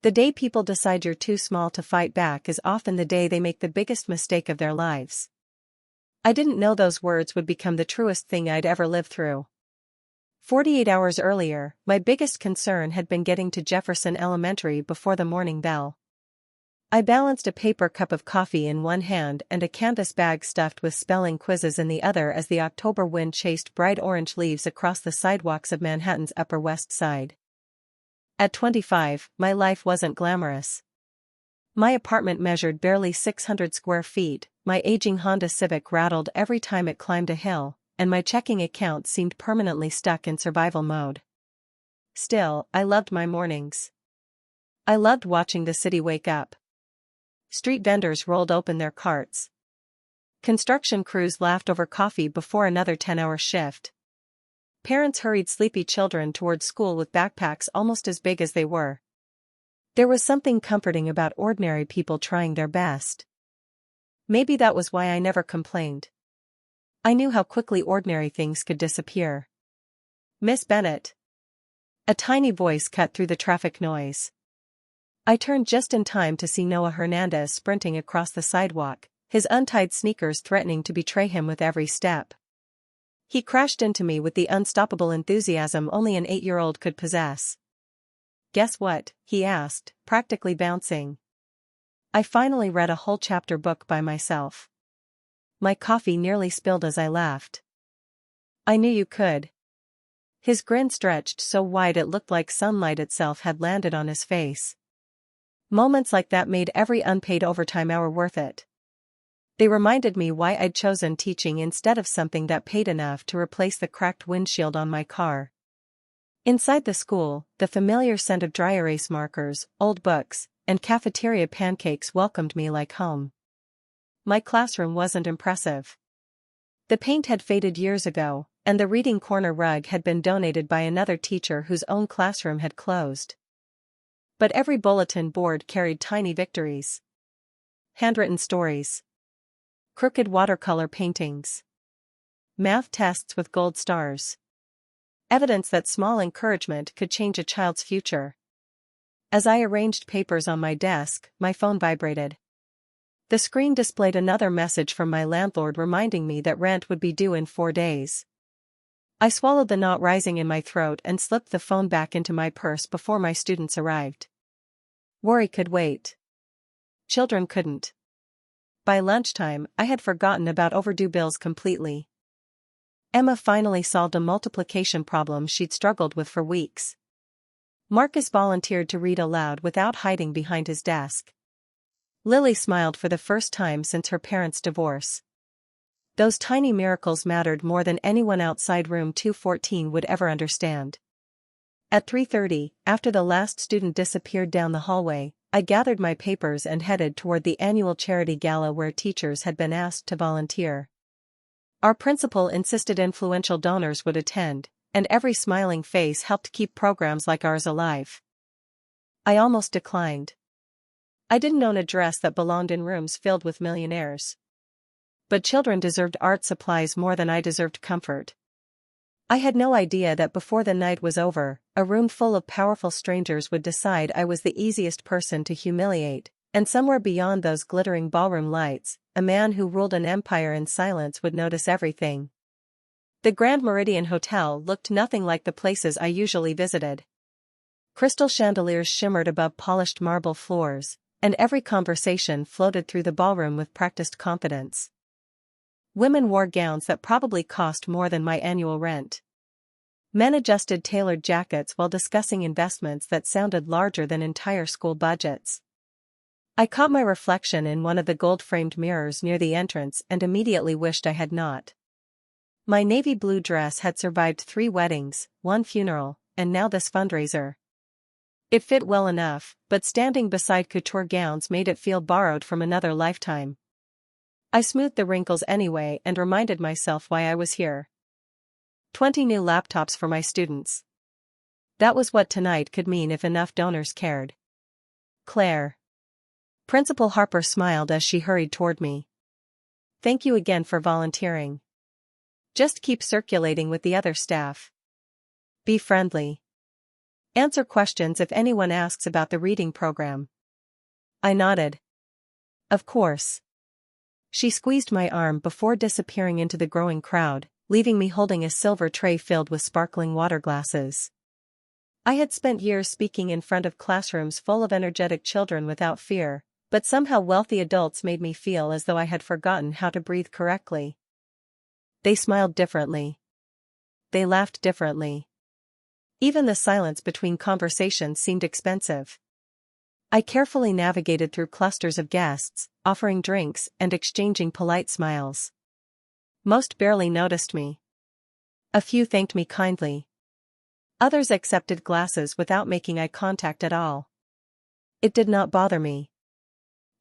The day people decide you're too small to fight back is often the day they make the biggest mistake of their lives. I didn't know those words would become the truest thing I'd ever lived through. 48 hours earlier, my biggest concern had been getting to Jefferson Elementary before the morning bell. I balanced a paper cup of coffee in one hand and a canvas bag stuffed with spelling quizzes in the other as the October wind chased bright orange leaves across the sidewalks of Manhattan's Upper West Side. At 25, my life wasn't glamorous. My apartment measured barely 600 square feet, my aging Honda Civic rattled every time it climbed a hill, and my checking account seemed permanently stuck in survival mode. Still, I loved my mornings. I loved watching the city wake up. Street vendors rolled open their carts. Construction crews laughed over coffee before another 10-hour shift. Parents hurried sleepy children towards school with backpacks almost as big as they were. There was something comforting about ordinary people trying their best. Maybe that was why I never complained. I knew how quickly ordinary things could disappear. "Miss Bennett." A tiny voice cut through the traffic noise. I turned just in time to see Noah Hernandez sprinting across the sidewalk, his untied sneakers threatening to betray him with every step. He crashed into me with the unstoppable enthusiasm only an 8-year-old could possess. "Guess what?" he asked, practically bouncing. I finally read a whole chapter book by myself. My coffee nearly spilled as I laughed. "I knew you could." His grin stretched so wide it looked like sunlight itself had landed on his face. Moments like that made every unpaid overtime hour worth it. They reminded me why I'd chosen teaching instead of something that paid enough to replace the cracked windshield on my car. Inside the school, the familiar scent of dry erase markers, old books, and cafeteria pancakes welcomed me like home. My classroom wasn't impressive. The paint had faded years ago, and the reading corner rug had been donated by another teacher whose own classroom had closed. But every bulletin board carried tiny victories. Handwritten stories. Crooked watercolor paintings. Math tests with gold stars. Evidence that small encouragement could change a child's future. As I arranged papers on my desk, my phone vibrated. The screen displayed another message from my landlord reminding me that rent would be due in 4 days. I swallowed the knot rising in my throat and slipped the phone back into my purse before my students arrived. Worry could wait. Children couldn't. By lunchtime, I had forgotten about overdue bills completely. Emma finally solved a multiplication problem she'd struggled with for weeks. Marcus volunteered to read aloud without hiding behind his desk. Lily smiled for the first time since her parents' divorce. Those tiny miracles mattered more than anyone outside room 214 would ever understand. At 3:30, after the last student disappeared down the hallway, I gathered my papers and headed toward the annual charity gala where teachers had been asked to volunteer. Our principal insisted influential donors would attend, and every smiling face helped keep programs like ours alive. I almost declined. I didn't own a dress that belonged in rooms filled with millionaires. But children deserved art supplies more than I deserved comfort. I had no idea that before the night was over, a room full of powerful strangers would decide I was the easiest person to humiliate, and somewhere beyond those glittering ballroom lights, a man who ruled an empire in silence would notice everything. The Grand Meridian Hotel looked nothing like the places I usually visited. Crystal chandeliers shimmered above polished marble floors, and every conversation floated through the ballroom with practiced confidence. Women wore gowns that probably cost more than my annual rent. Men adjusted tailored jackets while discussing investments that sounded larger than entire school budgets. I caught my reflection in one of the gold-framed mirrors near the entrance and immediately wished I had not. My navy blue dress had survived 3 weddings, 1 funeral, and now this fundraiser. It fit well enough, but standing beside couture gowns made it feel borrowed from another lifetime. I smoothed the wrinkles anyway and reminded myself why I was here. 20 new laptops for my students. That was what tonight could mean if enough donors cared. Claire. Principal Harper smiled as she hurried toward me. "Thank you again for volunteering. Just keep circulating with the other staff. Be friendly." Answer questions if anyone asks about the reading program. I nodded. Of course. She squeezed my arm before disappearing into the growing crowd, leaving me holding a silver tray filled with sparkling water glasses. I had spent years speaking in front of classrooms full of energetic children without fear, but somehow wealthy adults made me feel as though I had forgotten how to breathe correctly. They smiled differently. They laughed differently. Even the silence between conversations seemed expensive. I carefully navigated through clusters of guests, offering drinks and exchanging polite smiles. Most barely noticed me. A few thanked me kindly. Others accepted glasses without making eye contact at all. It did not bother me.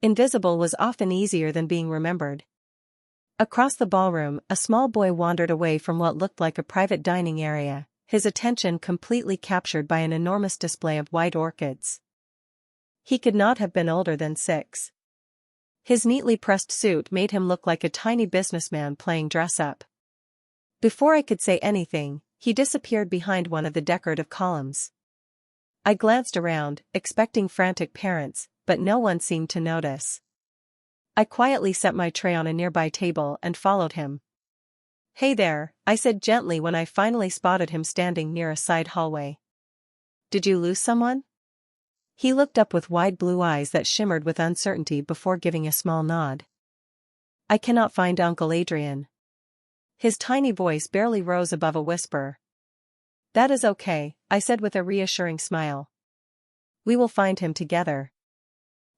Invisible was often easier than being remembered. Across the ballroom, a small boy wandered away from what looked like a private dining area, his attention completely captured by an enormous display of white orchids. He could not have been older than 6. His neatly pressed suit made him look like a tiny businessman playing dress-up. Before I could say anything, he disappeared behind one of the decorative columns. I glanced around, expecting frantic parents, but no one seemed to notice. I quietly set my tray on a nearby table and followed him. "Hey there," I said gently when I finally spotted him standing near a side hallway. "Did you lose someone?" He looked up with wide blue eyes that shimmered with uncertainty before giving a small nod. "I cannot find Uncle Adrian." His tiny voice barely rose above a whisper. "That is okay," I said with a reassuring smile. "We will find him together."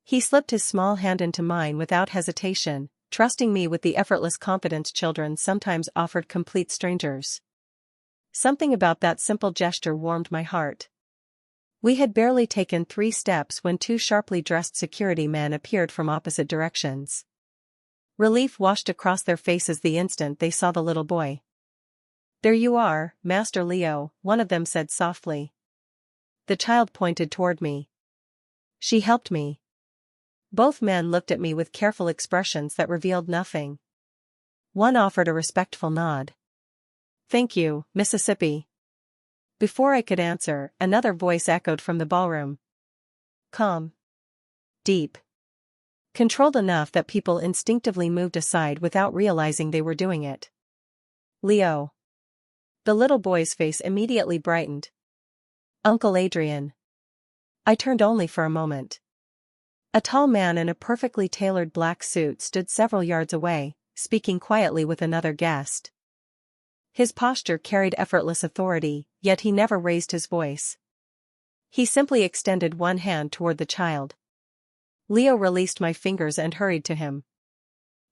He slipped his small hand into mine without hesitation, trusting me with the effortless confidence children sometimes offered complete strangers. Something about that simple gesture warmed my heart. We had barely taken 3 steps when 2 sharply dressed security men appeared from opposite directions. Relief washed across their faces the instant they saw the little boy. "There you are, Master Leo," one of them said softly. The child pointed toward me. "She helped me." Both men looked at me with careful expressions that revealed nothing. One offered a respectful nod. "Thank you, Mississippi." Before I could answer, another voice echoed from the ballroom. Calm. Deep. Controlled enough that people instinctively moved aside without realizing they were doing it. "Leo." The little boy's face immediately brightened. "Uncle Adrian." I turned only for a moment. A tall man in a perfectly tailored black suit stood several yards away, speaking quietly with another guest. His posture carried effortless authority, yet he never raised his voice. He simply extended one hand toward the child. Leo released my fingers and hurried to him.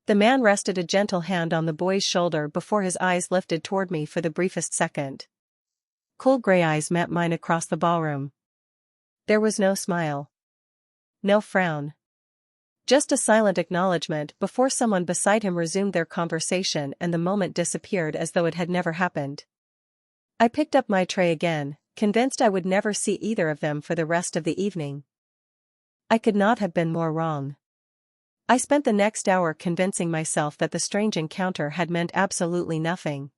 The man rested a gentle hand on the boy's shoulder before his eyes lifted toward me for the briefest second. Cool gray eyes met mine across the ballroom. There was no smile. No frown. Just a silent acknowledgement before someone beside him resumed their conversation and the moment disappeared as though it had never happened. I picked up my tray again, convinced I would never see either of them for the rest of the evening. I could not have been more wrong. I spent the next hour convincing myself that the strange encounter had meant absolutely nothing.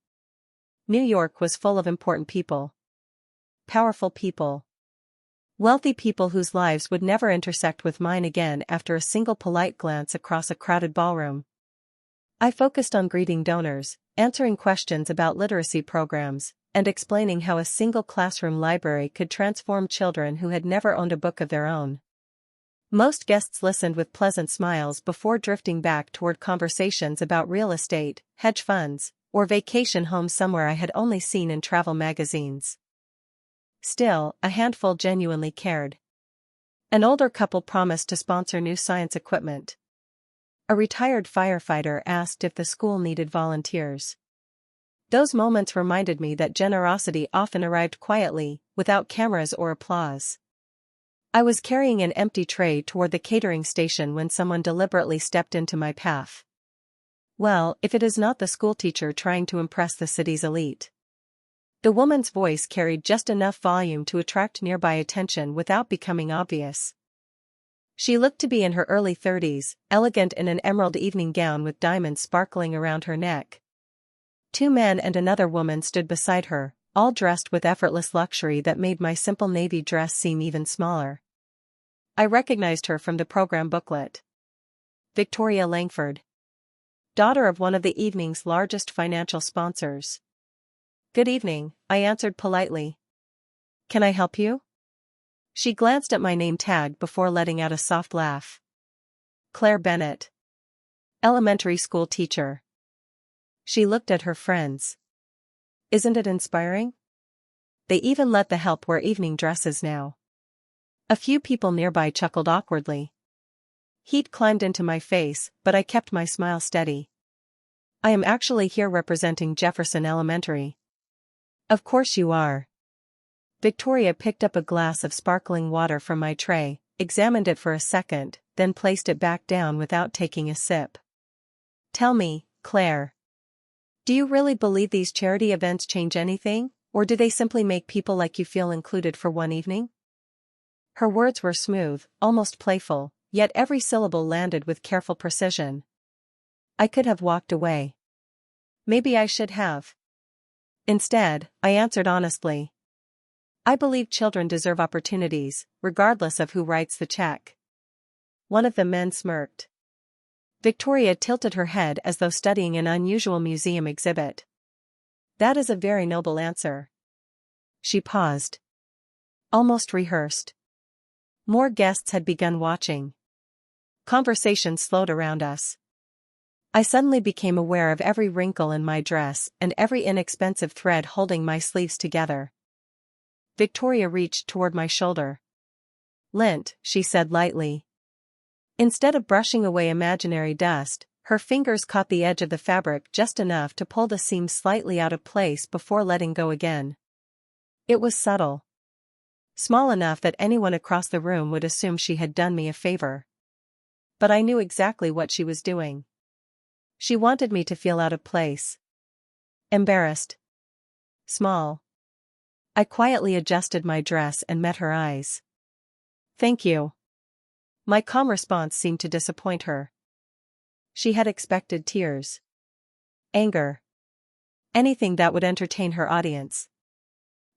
New York was full of important people. Powerful people. Wealthy people whose lives would never intersect with mine again after a single polite glance across a crowded ballroom. I focused on greeting donors, answering questions about literacy programs, and explaining how a single classroom library could transform children who had never owned a book of their own. Most guests listened with pleasant smiles before drifting back toward conversations about real estate, hedge funds, or vacation homes somewhere I had only seen in travel magazines. Still, a handful genuinely cared. An older couple promised to sponsor new science equipment. A retired firefighter asked if the school needed volunteers. Those moments reminded me that generosity often arrived quietly, without cameras or applause. I was carrying an empty tray toward the catering station when someone deliberately stepped into my path. Well, if it is not the schoolteacher trying to impress the city's elite. The woman's voice carried just enough volume to attract nearby attention without becoming obvious. She looked to be in her early 30s, elegant in an emerald evening gown with diamonds sparkling around her neck. 2 men and another woman stood beside her, all dressed with effortless luxury that made my simple navy dress seem even smaller. I recognized her from the program booklet. Victoria Langford. Daughter of one of the evening's largest financial sponsors. Good evening, I answered politely. Can I help you? She glanced at my name tag before letting out a soft laugh. Claire Bennett. Elementary school teacher. She looked at her friends. Isn't it inspiring? They even let the help wear evening dresses now. A few people nearby chuckled awkwardly. Heat climbed into my face, but I kept my smile steady. I am actually here representing Jefferson Elementary. Of course you are. Victoria picked up a glass of sparkling water from my tray, examined it for a second, then placed it back down without taking a sip. Tell me, Claire. Do you really believe these charity events change anything, or do they simply make people like you feel included for one evening? Her words were smooth, almost playful, yet every syllable landed with careful precision. I could have walked away. Maybe I should have. Instead, I answered honestly. I believe children deserve opportunities, regardless of who writes the check. One of the men smirked. Victoria tilted her head as though studying an unusual museum exhibit. That is a very noble answer. She paused. Almost rehearsed. More guests had begun watching. Conversation slowed around us. I suddenly became aware of every wrinkle in my dress and every inexpensive thread holding my sleeves together. Victoria reached toward my shoulder. Lint, she said lightly. Instead of brushing away imaginary dust, her fingers caught the edge of the fabric just enough to pull the seam slightly out of place before letting go again. It was subtle. Small enough that anyone across the room would assume she had done me a favor. But I knew exactly what she was doing. She wanted me to feel out of place. Embarrassed. Small. I quietly adjusted my dress and met her eyes. Thank you. My calm response seemed to disappoint her. She had expected tears. Anger. Anything that would entertain her audience.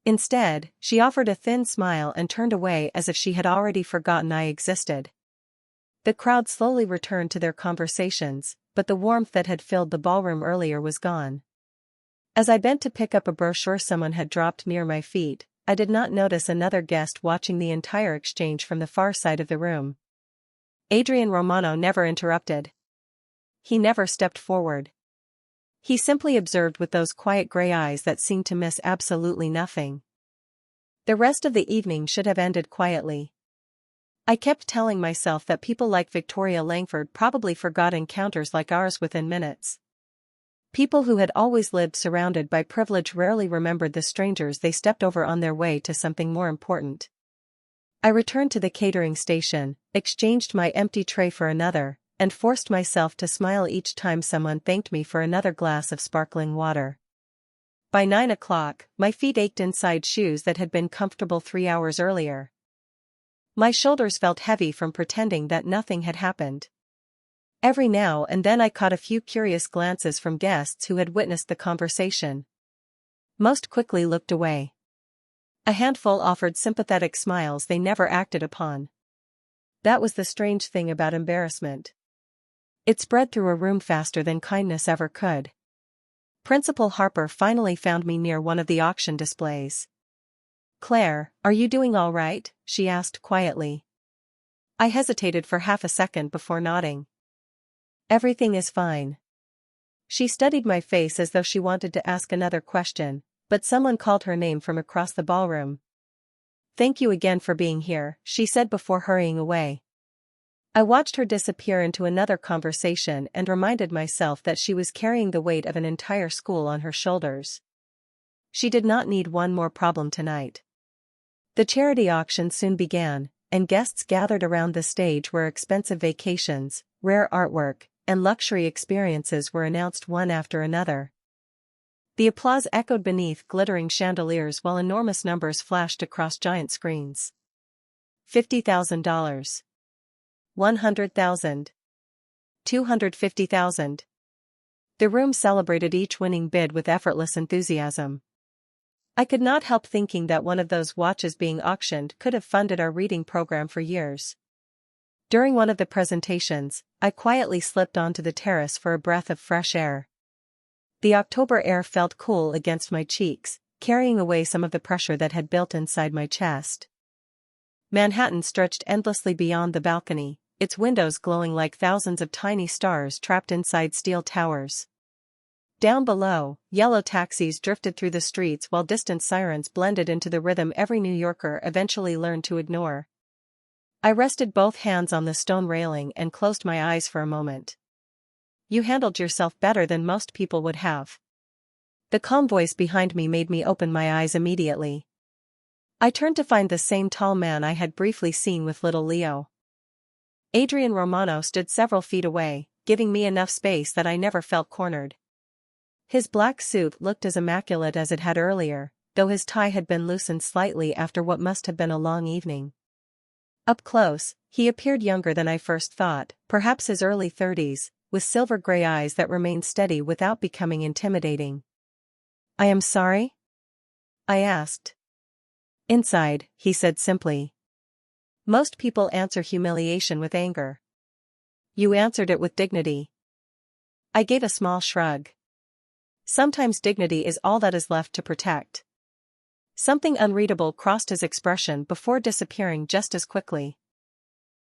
Instead, she offered a thin smile and turned away as if she had already forgotten I existed. The crowd slowly returned to their conversations, but the warmth that had filled the ballroom earlier was gone. As I bent to pick up a brochure someone had dropped near my feet, I did not notice another guest watching the entire exchange from the far side of the room. Adrian Romano never interrupted. He never stepped forward. He simply observed with those quiet gray eyes that seemed to miss absolutely nothing. The rest of the evening should have ended quietly. I kept telling myself that people like Victoria Langford probably forgot encounters like ours within minutes. People who had always lived surrounded by privilege rarely remembered the strangers they stepped over on their way to something more important. I returned to the catering station, exchanged my empty tray for another, and forced myself to smile each time someone thanked me for another glass of sparkling water. By 9 o'clock, my feet ached inside shoes that had been comfortable 3 hours earlier. My shoulders felt heavy from pretending that nothing had happened. Every now and then I caught a few curious glances from guests who had witnessed the conversation. Most quickly looked away. A handful offered sympathetic smiles they never acted upon. That was the strange thing about embarrassment. It spread through a room faster than kindness ever could. Principal Harper finally found me near one of the auction displays. Claire, are you doing all right? She asked quietly. I hesitated for half a second before nodding. Everything is fine. She studied my face as though she wanted to ask another question, but someone called her name from across the ballroom. Thank you again for being here, she said before hurrying away. I watched her disappear into another conversation and reminded myself that she was carrying the weight of an entire school on her shoulders. She did not need one more problem tonight. The charity auction soon began, and guests gathered around the stage where expensive vacations, rare artwork, and luxury experiences were announced one after another. The applause echoed beneath glittering chandeliers while enormous numbers flashed across giant screens. $50,000. $100,000. $250,000. The room celebrated each winning bid with effortless enthusiasm. I could not help thinking that one of those watches being auctioned could have funded our reading program for years. During one of the presentations, I quietly slipped onto the terrace for a breath of fresh air. The October air felt cool against my cheeks, carrying away some of the pressure that had built inside my chest. Manhattan stretched endlessly beyond the balcony, its windows glowing like thousands of tiny stars trapped inside steel towers. Down below, yellow taxis drifted through the streets while distant sirens blended into the rhythm every New Yorker eventually learned to ignore. I rested both hands on the stone railing and closed my eyes for a moment. You handled yourself better than most people would have. The calm voice behind me made me open my eyes immediately. I turned to find the same tall man I had briefly seen with little Leo. Adrian Romano stood several feet away, giving me enough space that I never felt cornered. His black suit looked as immaculate as it had earlier, though his tie had been loosened slightly after what must have been a long evening. Up close, he appeared younger than I first thought, perhaps his early 30s, with silver-gray eyes that remained steady without becoming intimidating. "I am sorry?" I asked. "Inside," he said simply. "Most people answer humiliation with anger. You answered it with dignity." I gave a small shrug. Sometimes dignity is all that is left to protect. Something unreadable crossed his expression before disappearing just as quickly.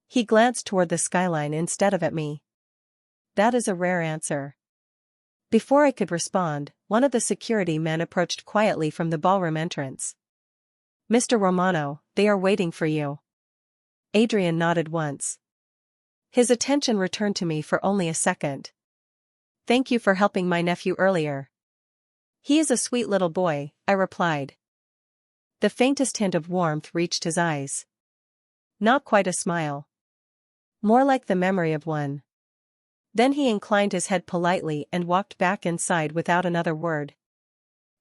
He glanced toward the skyline instead of at me. "That is a rare answer." Before I could respond, one of the security men approached quietly from the ballroom entrance. "Mr. Romano, they are waiting for you." Adrian nodded once. His attention returned to me for only a second. "Thank you for helping my nephew earlier." "He is a sweet little boy," I replied. The faintest hint of warmth reached his eyes. Not quite a smile. More like the memory of one. Then he inclined his head politely and walked back inside without another word.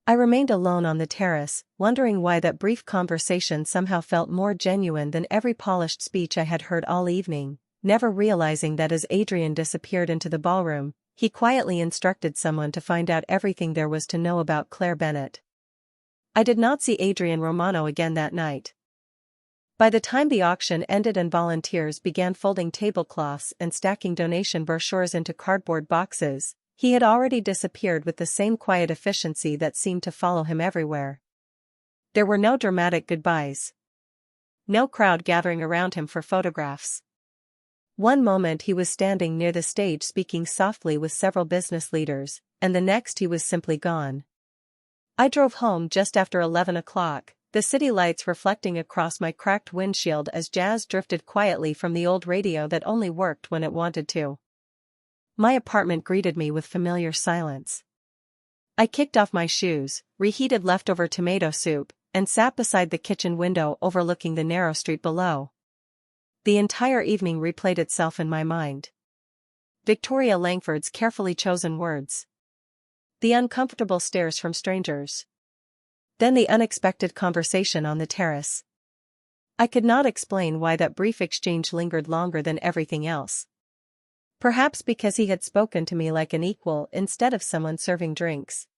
I remained alone on the terrace, wondering why that brief conversation somehow felt more genuine than every polished speech I had heard all evening, never realizing that as Adrian disappeared into the ballroom, he quietly instructed someone to find out everything there was to know about Claire Bennett. I did not see Adrian Romano again that night. By the time the auction ended and volunteers began folding tablecloths and stacking donation brochures into cardboard boxes, he had already disappeared with the same quiet efficiency that seemed to follow him everywhere. There were no dramatic goodbyes. No crowd gathering around him for photographs. One moment he was standing near the stage speaking softly with several business leaders, and the next he was simply gone. I drove home just after 11 o'clock, the city lights reflecting across my cracked windshield as jazz drifted quietly from the old radio that only worked when it wanted to. My apartment greeted me with familiar silence. I kicked off my shoes, reheated leftover tomato soup, and sat beside the kitchen window overlooking the narrow street below. The entire evening replayed itself in my mind. Victoria Langford's carefully chosen words. The uncomfortable stares from strangers. Then the unexpected conversation on the terrace. I could not explain why that brief exchange lingered longer than everything else. Perhaps because he had spoken to me like an equal instead of someone serving drinks.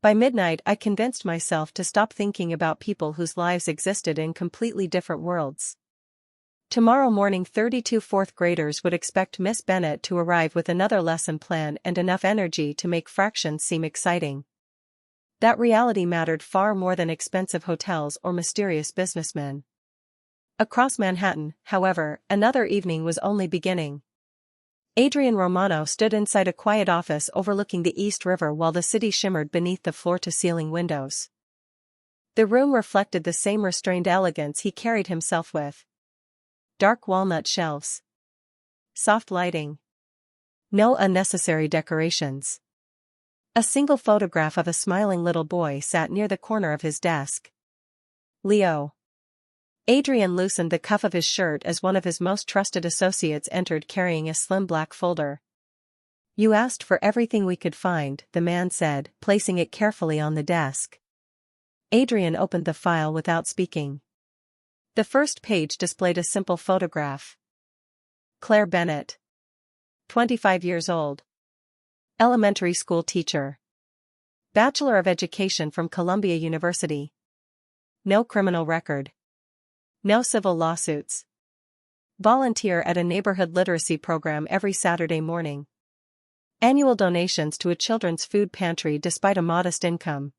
By midnight I convinced myself to stop thinking about people whose lives existed in completely different worlds. Tomorrow morning 32 fourth graders would expect Miss Bennett to arrive with another lesson plan and enough energy to make fractions seem exciting. That reality mattered far more than expensive hotels or mysterious businessmen. Across Manhattan, however, another evening was only beginning. Adrian Romano stood inside a quiet office overlooking the East River while the city shimmered beneath the floor-to-ceiling windows. The room reflected the same restrained elegance he carried himself with. Dark walnut shelves. Soft lighting. No unnecessary decorations. A single photograph of a smiling little boy sat near the corner of his desk. Leo. Adrian loosened the cuff of his shirt as one of his most trusted associates entered carrying a slim black folder. "You asked for everything we could find," the man said, placing it carefully on the desk. Adrian opened the file without speaking. The first page displayed a simple photograph. Claire Bennett. 25 years old. Elementary school teacher. Bachelor of Education from Columbia University. No criminal record. No civil lawsuits. Volunteer at a neighborhood literacy program every Saturday morning. Annual donations to a children's food pantry despite a modest income.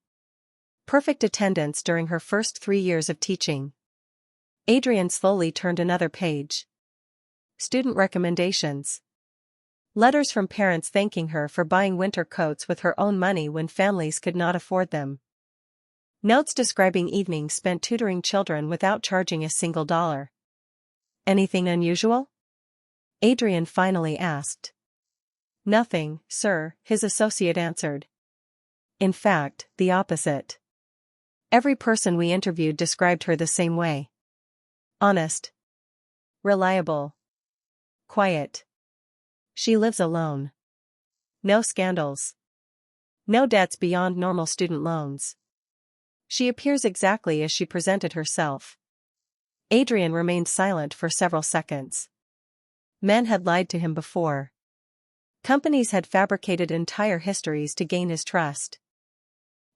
Perfect attendance during her first 3 years of teaching. Adrian slowly turned another page. Student recommendations. Letters from parents thanking her for buying winter coats with her own money when families could not afford them. Notes describing evenings spent tutoring children without charging a single dollar. Anything unusual? Adrian finally asked. Nothing, sir, his associate answered. In fact, the opposite. Every person we interviewed described her the same way. Honest. Reliable. Quiet. She lives alone. No scandals. No debts beyond normal student loans. She appears exactly as she presented herself. Adrian remained silent for several seconds. Men had lied to him before. Companies had fabricated entire histories to gain his trust.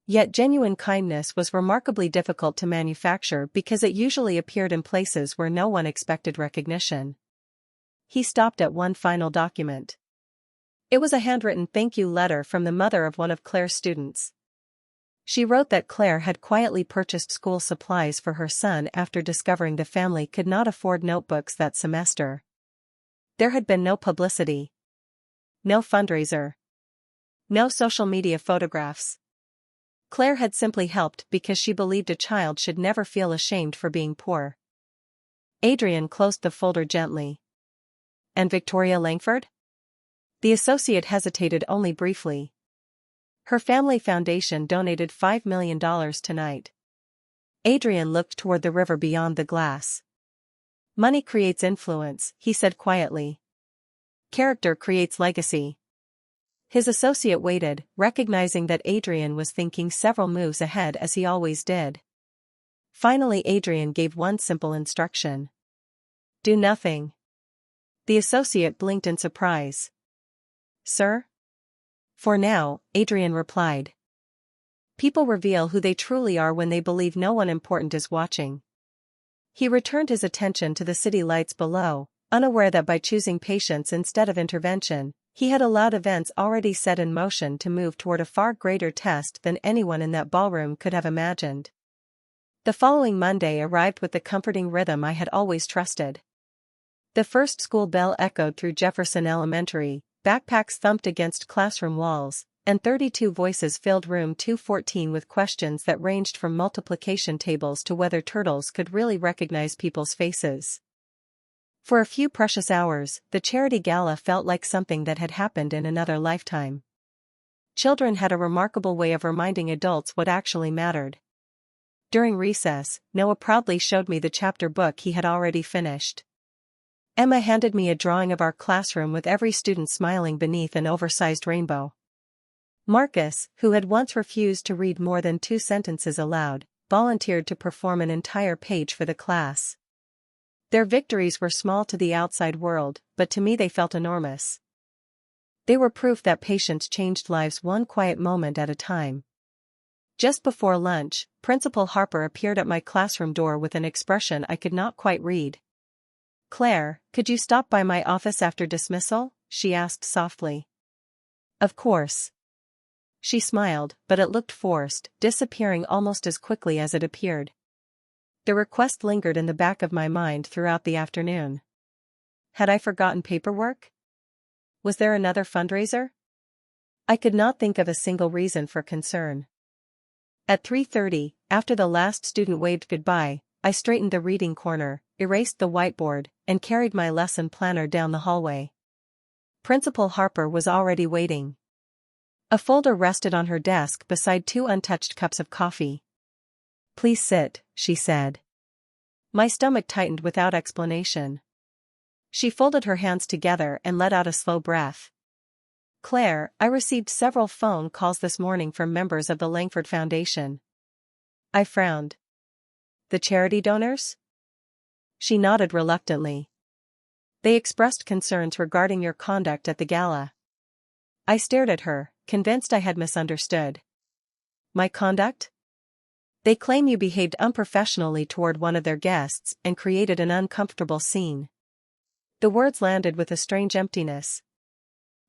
Yet genuine kindness was remarkably difficult to manufacture because it usually appeared in places where no one expected recognition. He stopped at one final document. It was a handwritten thank you letter from the mother of one of Claire's students. She wrote that Claire had quietly purchased school supplies for her son after discovering the family could not afford notebooks that semester. There had been no publicity. No fundraiser. No social media photographs. Claire had simply helped because she believed a child should never feel ashamed for being poor. Adrian closed the folder gently. And Victoria Langford? The associate hesitated only briefly. Her family foundation donated $5 million tonight. Adrian looked toward the river beyond the glass. Money creates influence, he said quietly. Character creates legacy. His associate waited, recognizing that Adrian was thinking several moves ahead as he always did. Finally Adrian gave one simple instruction. Do nothing. The associate blinked in surprise. Sir? For now, Adrian replied. People reveal who they truly are when they believe no one important is watching. He returned his attention to the city lights below, unaware that by choosing patience instead of intervention, he had allowed events already set in motion to move toward a far greater test than anyone in that ballroom could have imagined. The following Monday arrived with the comforting rhythm I had always trusted. The first school bell echoed through Jefferson Elementary, backpacks thumped against classroom walls, and 32 voices filled room 214 with questions that ranged from multiplication tables to whether turtles could really recognize people's faces. For a few precious hours, the charity gala felt like something that had happened in another lifetime. Children had a remarkable way of reminding adults what actually mattered. During recess, Noah proudly showed me the chapter book he had already finished. Emma handed me a drawing of our classroom with every student smiling beneath an oversized rainbow. Marcus, who had once refused to read more than 2 sentences aloud, volunteered to perform an entire page for the class. Their victories were small to the outside world, but to me they felt enormous. They were proof that patience changed lives one quiet moment at a time. Just before lunch, Principal Harper appeared at my classroom door with an expression I could not quite read. Claire, could you stop by my office after dismissal? She asked softly. Of course. She smiled, but it looked forced, disappearing almost as quickly as it appeared. The request lingered in the back of my mind throughout the afternoon. Had I forgotten paperwork? Was there another fundraiser? I could not think of a single reason for concern. At 3:30, after the last student waved goodbye, I straightened the reading corner, erased the whiteboard, and carried my lesson planner down the hallway. Principal Harper was already waiting. A folder rested on her desk beside 2 untouched cups of coffee. Please sit, she said. My stomach tightened without explanation. She folded her hands together and let out a slow breath. Claire, I received several phone calls this morning from members of the Langford Foundation. I frowned. The charity donors? She nodded reluctantly. They expressed concerns regarding your conduct at the gala. I stared at her, convinced I had misunderstood. My conduct? They claim you behaved unprofessionally toward one of their guests and created an uncomfortable scene. The words landed with a strange emptiness.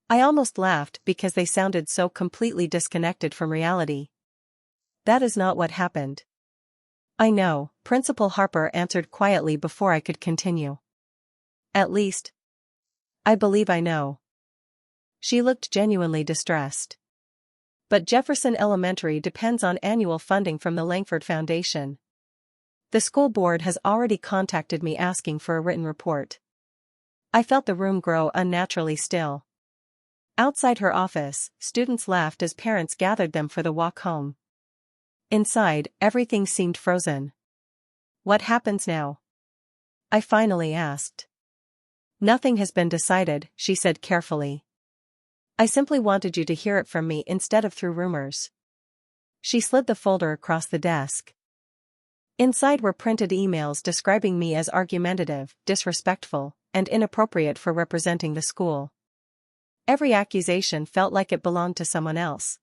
I almost laughed because they sounded so completely disconnected from reality. That is not what happened. I know, Principal Harper answered quietly before I could continue. At least, I believe I know. She looked genuinely distressed. But Jefferson Elementary depends on annual funding from the Langford Foundation. The school board has already contacted me asking for a written report. I felt the room grow unnaturally still. Outside her office, students laughed as parents gathered them for the walk home. Inside, everything seemed frozen. What happens now? I finally asked. Nothing has been decided, she said carefully. I simply wanted you to hear it from me instead of through rumors. She slid the folder across the desk. Inside were printed emails describing me as argumentative, disrespectful, and inappropriate for representing the school. Every accusation felt like it belonged to someone else.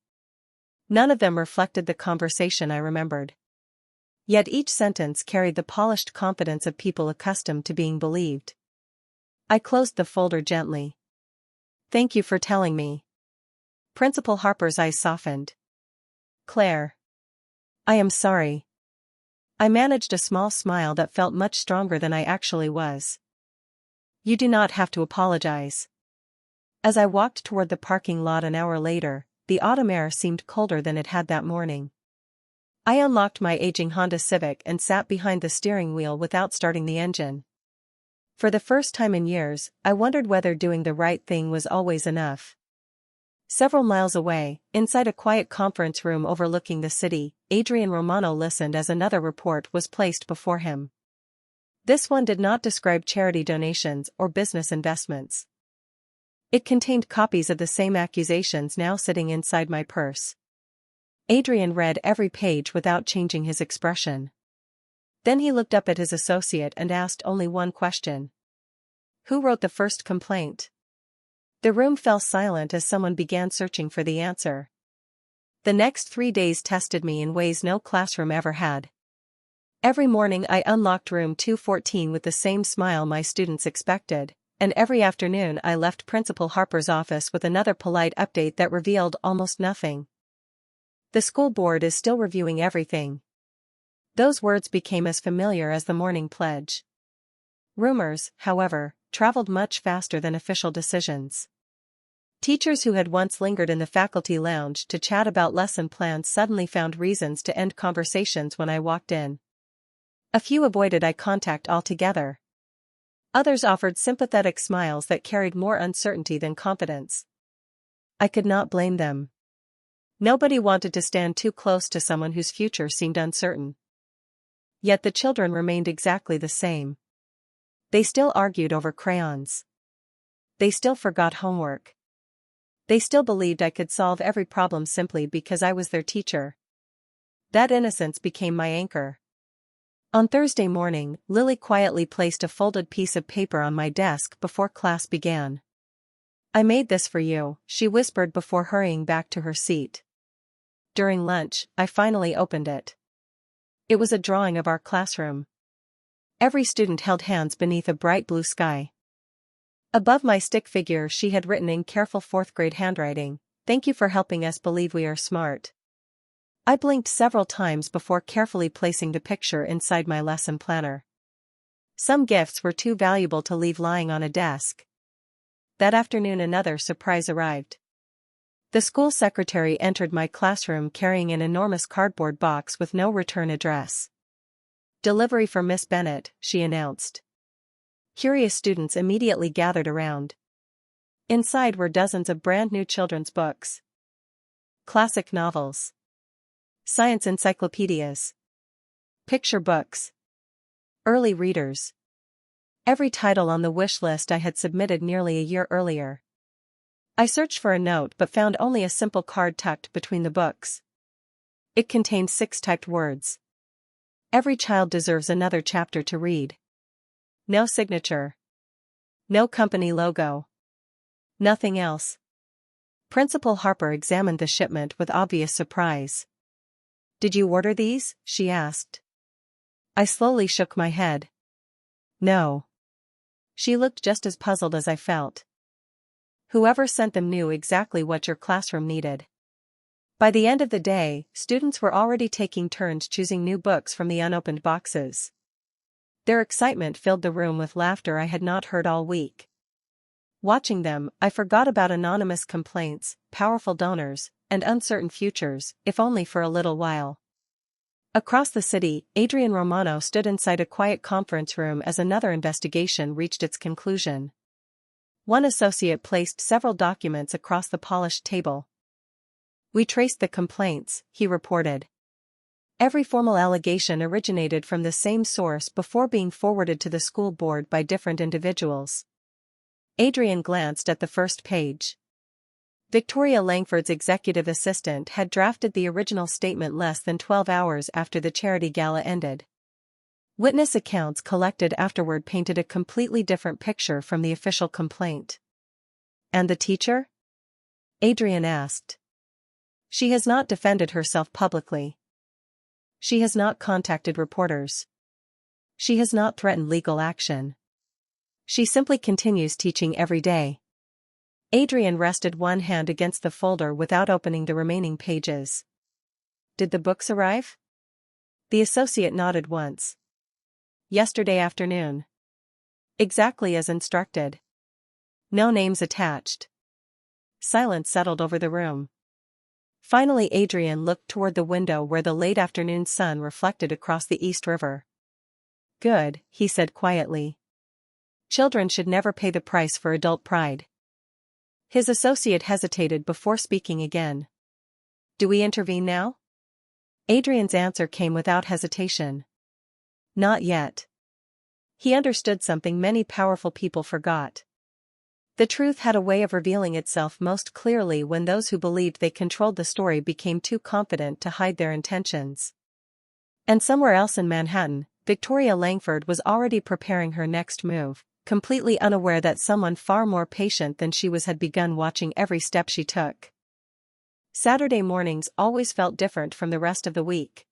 None of them reflected the conversation I remembered. Yet each sentence carried the polished confidence of people accustomed to being believed. I closed the folder gently. Thank you for telling me. Principal Harper's eyes softened. Claire. I am sorry. I managed a small smile that felt much stronger than I actually was. You do not have to apologize. As I walked toward the parking lot an hour later, the autumn air seemed colder than it had that morning. I unlocked my aging Honda Civic and sat behind the steering wheel without starting the engine. For the first time in years, I wondered whether doing the right thing was always enough. Several miles away, inside a quiet conference room overlooking the city, Adrian Romano listened as another report was placed before him. This one did not describe charity donations or business investments. It contained copies of the same accusations now sitting inside my purse. Adrian read every page without changing his expression. Then he looked up at his associate and asked only one question. Who wrote the first complaint? The room fell silent as someone began searching for the answer. The next 3 days tested me in ways no classroom ever had. Every morning I unlocked room 214 with the same smile my students expected, and every afternoon I left Principal Harper's office with another polite update that revealed almost nothing. The school board is still reviewing everything. Those words became as familiar as the morning pledge. Rumors, however, traveled much faster than official decisions. Teachers who had once lingered in the faculty lounge to chat about lesson plans suddenly found reasons to end conversations when I walked in. A few avoided eye contact altogether. Others offered sympathetic smiles that carried more uncertainty than confidence. I could not blame them. Nobody wanted to stand too close to someone whose future seemed uncertain. Yet the children remained exactly the same. They still argued over crayons. They still forgot homework. They still believed I could solve every problem simply because I was their teacher. That innocence became my anchor. On Thursday morning, Lily quietly placed a folded piece of paper on my desk before class began. I made this for you, she whispered before hurrying back to her seat. During lunch, I finally opened it. It was a drawing of our classroom. Every student held hands beneath a bright blue sky. Above my stick figure she had written in careful fourth-grade handwriting, "Thank you for helping us believe we are smart." I blinked several times before carefully placing the picture inside my lesson planner. Some gifts were too valuable to leave lying on a desk. That afternoon another surprise arrived. The school secretary entered my classroom carrying an enormous cardboard box with no return address. "Delivery for Miss Bennett," she announced. Curious students immediately gathered around. Inside were dozens of brand new children's books. Classic novels. Science encyclopedias. Picture books. Early readers. Every title on the wish list I had submitted nearly a year earlier. I searched for a note but found only a simple card tucked between the books. It contained 6 typed words. Every child deserves another chapter to read. No signature. No company logo. Nothing else. Principal Harper examined the shipment with obvious surprise. Did you order these? She asked. I slowly shook my head. No. She looked just as puzzled as I felt. Whoever sent them knew exactly what your classroom needed. By the end of the day, students were already taking turns choosing new books from the unopened boxes. Their excitement filled the room with laughter I had not heard all week. Watching them, I forgot about anonymous complaints, powerful donors, and uncertain futures, if only for a little while. Across the city, Adrian Romano stood inside a quiet conference room as another investigation reached its conclusion. One associate placed several documents across the polished table. We traced the complaints, he reported. Every formal allegation originated from the same source before being forwarded to the school board by different individuals. Adrian glanced at the first page. Victoria Langford's executive assistant had drafted the original statement less than 12 hours after the charity gala ended. Witness accounts collected afterward painted a completely different picture from the official complaint. And the teacher? Adrian asked. She has not defended herself publicly. She has not contacted reporters. She has not threatened legal action. She simply continues teaching every day. Adrian rested one hand against the folder without opening the remaining pages. Did the books arrive? The associate nodded once. Yesterday afternoon. Exactly as instructed. No names attached. Silence settled over the room. Finally Adrian looked toward the window where the late afternoon sun reflected across the East River. Good, he said quietly. Children should never pay the price for adult pride. His associate hesitated before speaking again. Do we intervene now? Adrian's answer came without hesitation. Not yet. He understood something many powerful people forgot. The truth had a way of revealing itself most clearly when those who believed they controlled the story became too confident to hide their intentions. And somewhere else in Manhattan, Victoria Langford was already preparing her next move, completely unaware that someone far more patient than she was had begun watching every step she took. Saturday mornings always felt different from the rest of the week.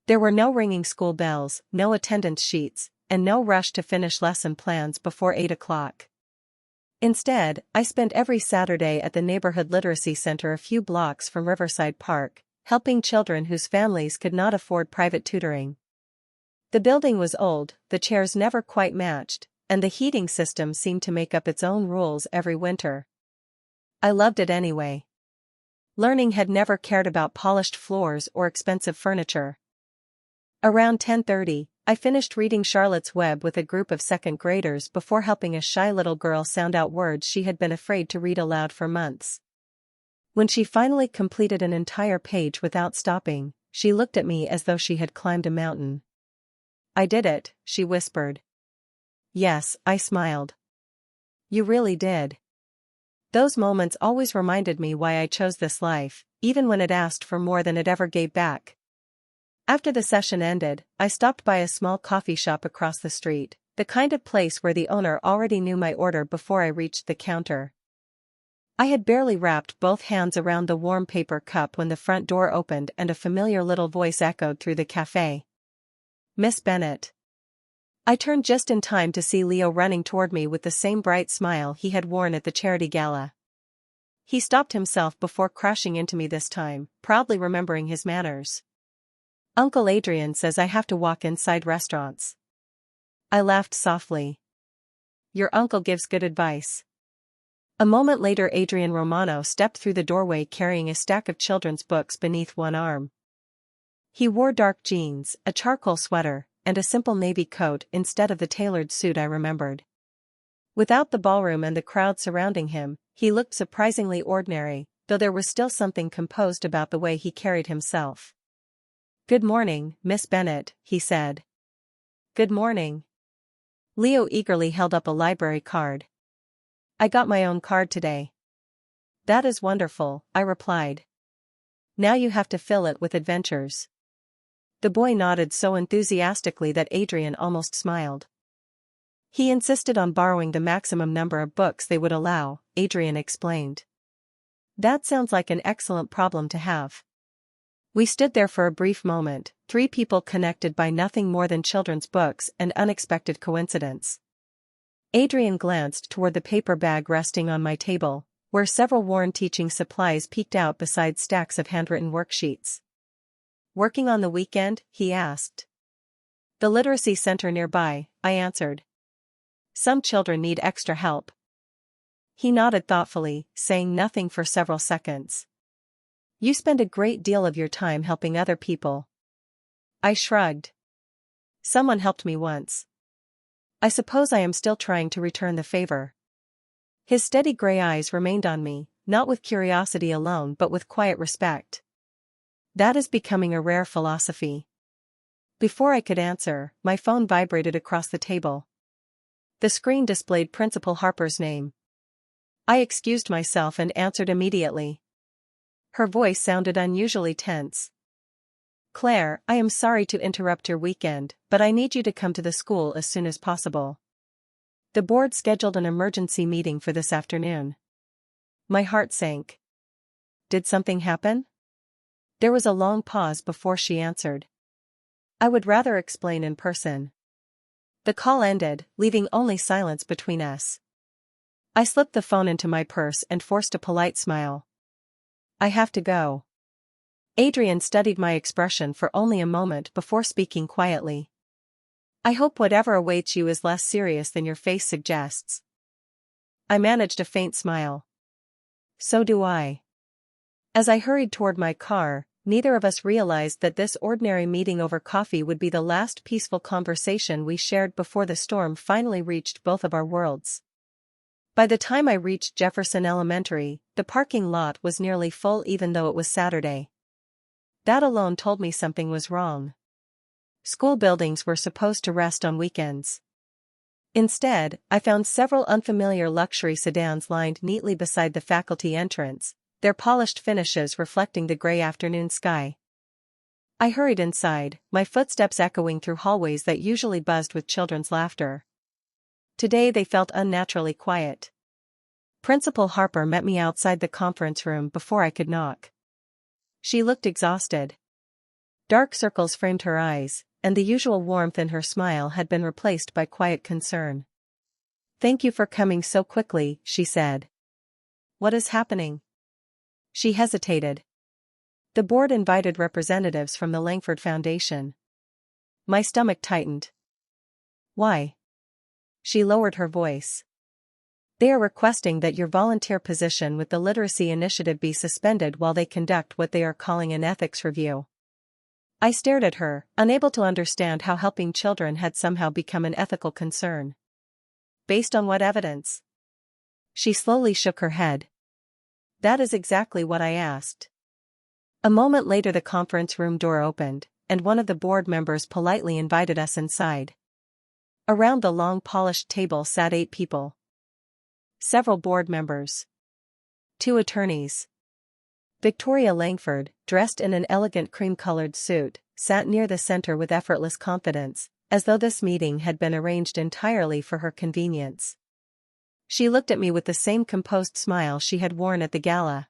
There were no ringing school bells, no attendance sheets, and no rush to finish lesson plans before 8 o'clock. Instead, I spent every Saturday at the neighborhood literacy center a few blocks from Riverside Park, helping children whose families could not afford private tutoring. The building was old, the chairs never quite matched, and the heating system seemed to make up its own rules every winter. I loved it anyway. Learning had never cared about polished floors or expensive furniture. Around 10:30, I finished reading Charlotte's Web with a group of second graders before helping a shy little girl sound out words she had been afraid to read aloud for months. When she finally completed an entire page without stopping, she looked at me as though she had climbed a mountain. I did it, she whispered. Yes, I smiled. You really did. Those moments always reminded me why I chose this life, even when it asked for more than it ever gave back. After the session ended, I stopped by a small coffee shop across the street, the kind of place where the owner already knew my order before I reached the counter. I had barely wrapped both hands around the warm paper cup when the front door opened and a familiar little voice echoed through the cafe. Miss Bennett. I turned just in time to see Leo running toward me with the same bright smile he had worn at the charity gala. He stopped himself before crashing into me this time, proudly remembering his manners. Uncle Adrian says I have to walk inside restaurants. I laughed softly. Your uncle gives good advice. A moment later Adrian Romano stepped through the doorway carrying a stack of children's books beneath one arm. He wore dark jeans, a charcoal sweater, and a simple navy coat instead of the tailored suit I remembered. Without the ballroom and the crowd surrounding him, he looked surprisingly ordinary, though there was still something composed about the way he carried himself. Good morning, Miss Bennett, he said. Good morning. Leo eagerly held up a library card. I got my own card today. That is wonderful, I replied. Now you have to fill it with adventures. The boy nodded so enthusiastically that Adrian almost smiled. He insisted on borrowing the maximum number of books they would allow, Adrian explained. That sounds like an excellent problem to have. We stood there for a brief moment, three people connected by nothing more than children's books and unexpected coincidence. Adrian glanced toward the paper bag resting on my table, where several worn teaching supplies peeked out beside stacks of handwritten worksheets. "Working on the weekend?" he asked. "The literacy center nearby," I answered. "Some children need extra help." He nodded thoughtfully, saying nothing for several seconds. "You spend a great deal of your time helping other people." I shrugged. "Someone helped me once. I suppose I am still trying to return the favor." His steady gray eyes remained on me, not with curiosity alone but with quiet respect. That is becoming a rare philosophy. Before I could answer, my phone vibrated across the table. The screen displayed Principal Harper's name. I excused myself and answered immediately. Her voice sounded unusually tense. "Claire, I am sorry to interrupt your weekend, but I need you to come to the school as soon as possible. The board scheduled an emergency meeting for this afternoon." My heart sank. Did something happen? There was a long pause before she answered. "I would rather explain in person." The call ended, leaving only silence between us. I slipped the phone into my purse and forced a polite smile. "I have to go." Adrian studied my expression for only a moment before speaking quietly. "I hope whatever awaits you is less serious than your face suggests." I managed a faint smile. "So do I." As I hurried toward my car, neither of us realized that this ordinary meeting over coffee would be the last peaceful conversation we shared before the storm finally reached both of our worlds. By the time I reached Jefferson Elementary, the parking lot was nearly full even though it was Saturday. That alone told me something was wrong. School buildings were supposed to rest on weekends. Instead, I found several unfamiliar luxury sedans lined neatly beside the faculty entrance, their polished finishes reflecting the gray afternoon sky. I hurried inside, my footsteps echoing through hallways that usually buzzed with children's laughter. Today they felt unnaturally quiet. Principal Harper met me outside the conference room before I could knock. She looked exhausted. Dark circles framed her eyes, and the usual warmth in her smile had been replaced by quiet concern. "Thank you for coming so quickly," she said. "What is happening?" She hesitated. "The board invited representatives from the Langford Foundation." My stomach tightened. "Why?" She lowered her voice. "They are requesting that your volunteer position with the Literacy Initiative be suspended while they conduct what they are calling an ethics review." I stared at her, unable to understand how helping children had somehow become an ethical concern. "Based on what evidence?" She slowly shook her head. "That is exactly what I asked." A moment later the conference room door opened, and one of the board members politely invited us inside. Around the long polished table sat 8 people. Several board members. 2 attorneys. Victoria Langford, dressed in an elegant cream-colored suit, sat near the center with effortless confidence, as though this meeting had been arranged entirely for her convenience. She looked at me with the same composed smile she had worn at the gala.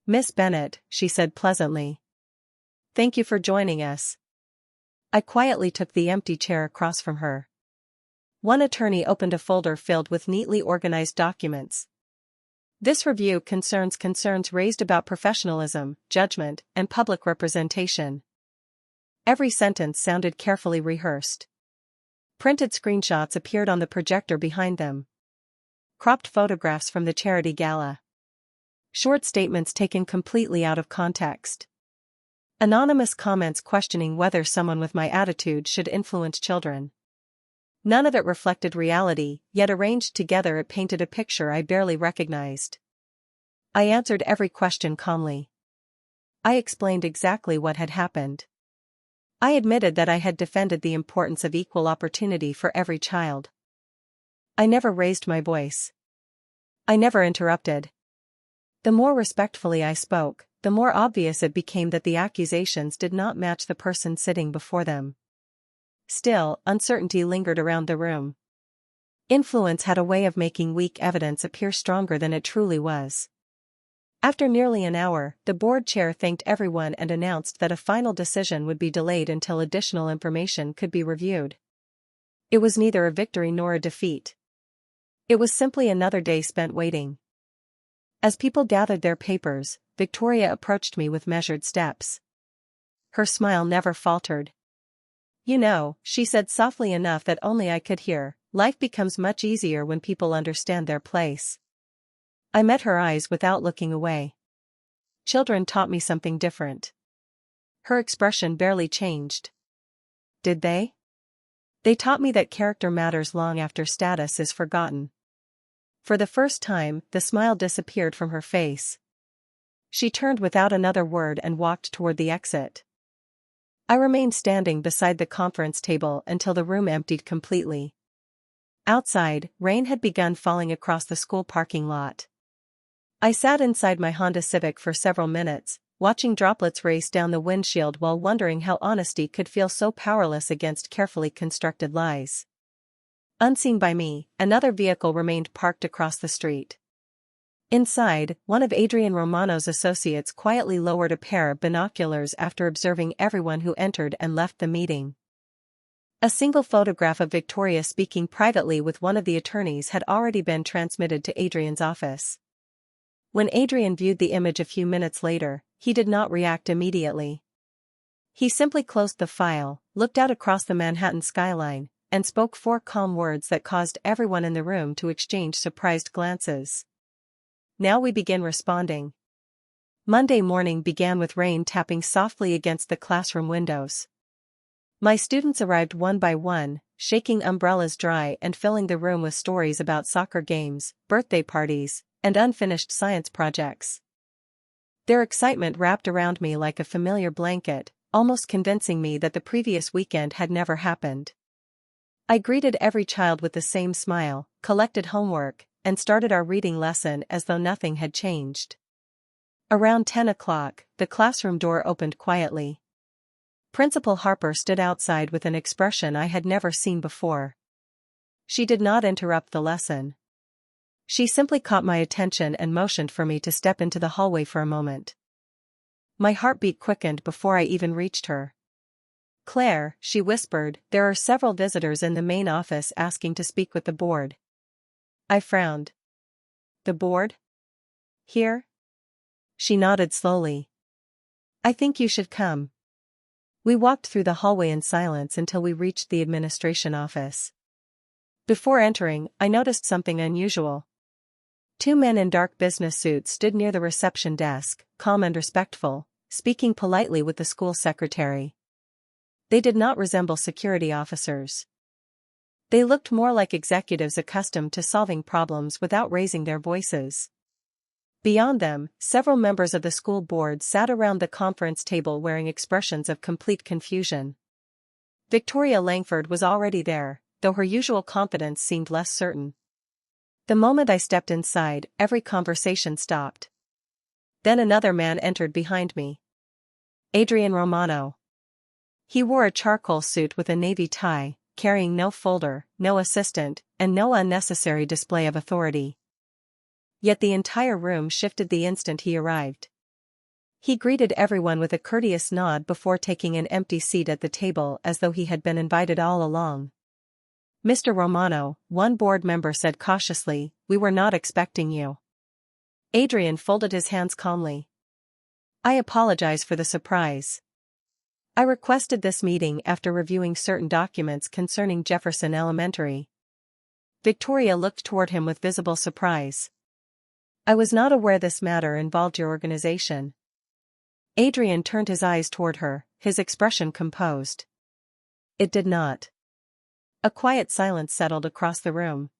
"Miss Bennett," she said pleasantly. "Thank you for joining us." I quietly took the empty chair across from her. One attorney opened a folder filled with neatly organized documents. "This review concerns raised about professionalism, judgment, and public representation." Every sentence sounded carefully rehearsed. Printed screenshots appeared on the projector behind them. Cropped photographs from the charity gala. Short statements taken completely out of context. Anonymous comments questioning whether someone with my attitude should influence children. None of it reflected reality, yet arranged together it painted a picture I barely recognized. I answered every question calmly. I explained exactly what had happened. I admitted that I had defended the importance of equal opportunity for every child. I never raised my voice. I never interrupted. The more respectfully I spoke, the more obvious it became that the accusations did not match the person sitting before them. Still, uncertainty lingered around the room. Influence had a way of making weak evidence appear stronger than it truly was. After nearly an hour, the board chair thanked everyone and announced that a final decision would be delayed until additional information could be reviewed. It was neither a victory nor a defeat. It was simply another day spent waiting. As people gathered their papers, Victoria approached me with measured steps. Her smile never faltered. "You know," she said softly enough that only I could hear, "life becomes much easier when people understand their place." I met her eyes without looking away. "Children taught me something different." Her expression barely changed. "Did they?" "They taught me that character matters long after status is forgotten." For the first time, the smile disappeared from her face. She turned without another word and walked toward the exit. I remained standing beside the conference table until the room emptied completely. Outside, rain had begun falling across the school parking lot. I sat inside my Honda Civic for several minutes, watching droplets race down the windshield while wondering how honesty could feel so powerless against carefully constructed lies. Unseen by me, another vehicle remained parked across the street. Inside, one of Adrian Romano's associates quietly lowered a pair of binoculars after observing everyone who entered and left the meeting. A single photograph of Victoria speaking privately with one of the attorneys had already been transmitted to Adrian's office. When Adrian viewed the image a few minutes later, he did not react immediately. He simply closed the file, looked out across the Manhattan skyline, and spoke 4 calm words that caused everyone in the room to exchange surprised glances. "Now we begin responding." Monday morning began with rain tapping softly against the classroom windows. My students arrived one by one, shaking umbrellas dry and filling the room with stories about soccer games, birthday parties, and unfinished science projects. Their excitement wrapped around me like a familiar blanket, almost convincing me that the previous weekend had never happened. I greeted every child with the same smile, collected homework, and started our reading lesson as though nothing had changed. Around 10 o'clock, the classroom door opened quietly. Principal Harper stood outside with an expression I had never seen before. She did not interrupt the lesson. She simply caught my attention and motioned for me to step into the hallway for a moment. My heartbeat quickened before I even reached her. "Claire," she whispered, "there are several visitors in the main office asking to speak with the board." I frowned. "The board? Here?" She nodded slowly. "I think you should come." We walked through the hallway in silence until we reached the administration office. Before entering, I noticed something unusual. 2 men in dark business suits stood near the reception desk, calm and respectful, speaking politely with the school secretary. They did not resemble security officers. They looked more like executives accustomed to solving problems without raising their voices. Beyond them, several members of the school board sat around the conference table wearing expressions of complete confusion. Victoria Langford was already there, though her usual confidence seemed less certain. The moment I stepped inside, every conversation stopped. Then another man entered behind me. Adrian Romano. He wore a charcoal suit with a navy tie, carrying no folder, no assistant, and no unnecessary display of authority. Yet the entire room shifted the instant he arrived. He greeted everyone with a courteous nod before taking an empty seat at the table as though he had been invited all along. "Mr. Romano," one board member said cautiously, "we were not expecting you." Adrian folded his hands calmly. "I apologize for the surprise. I requested this meeting after reviewing certain documents concerning Jefferson Elementary." Victoria looked toward him with visible surprise. "I was not aware this matter involved your organization." Adrian turned his eyes toward her, his expression composed. "It did not." A quiet silence settled across the room.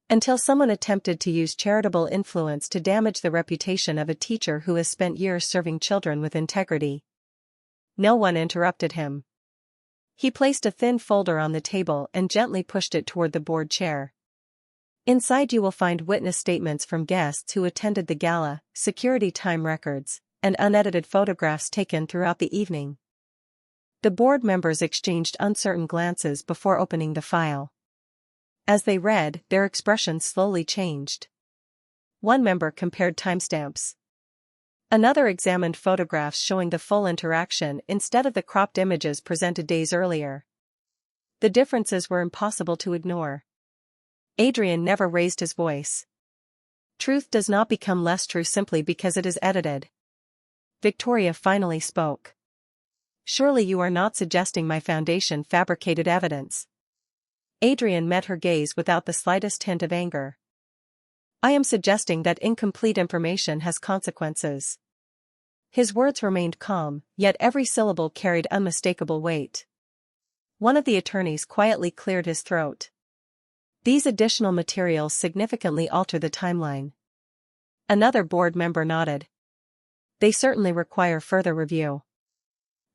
Until someone attempted to use charitable influence to damage the reputation of a teacher who has spent years serving children with integrity. No one interrupted him. He placed a thin folder on the table and gently pushed it toward the board chair. "Inside you will find witness statements from guests who attended the gala, security time records, and unedited photographs taken throughout the evening." The board members exchanged uncertain glances before opening the file. As they read, their expressions slowly changed. One member compared timestamps. Another examined photographs showing the full interaction instead of the cropped images presented days earlier. The differences were impossible to ignore. Adrian never raised his voice. Truth does not become less true simply because it is edited. Victoria finally spoke. Surely you are not suggesting my foundation fabricated evidence. Adrian met her gaze without the slightest hint of anger. I am suggesting that incomplete information has consequences. His words remained calm, yet every syllable carried unmistakable weight. One of the attorneys quietly cleared his throat. These additional materials significantly alter the timeline. Another board member nodded. They certainly require further review.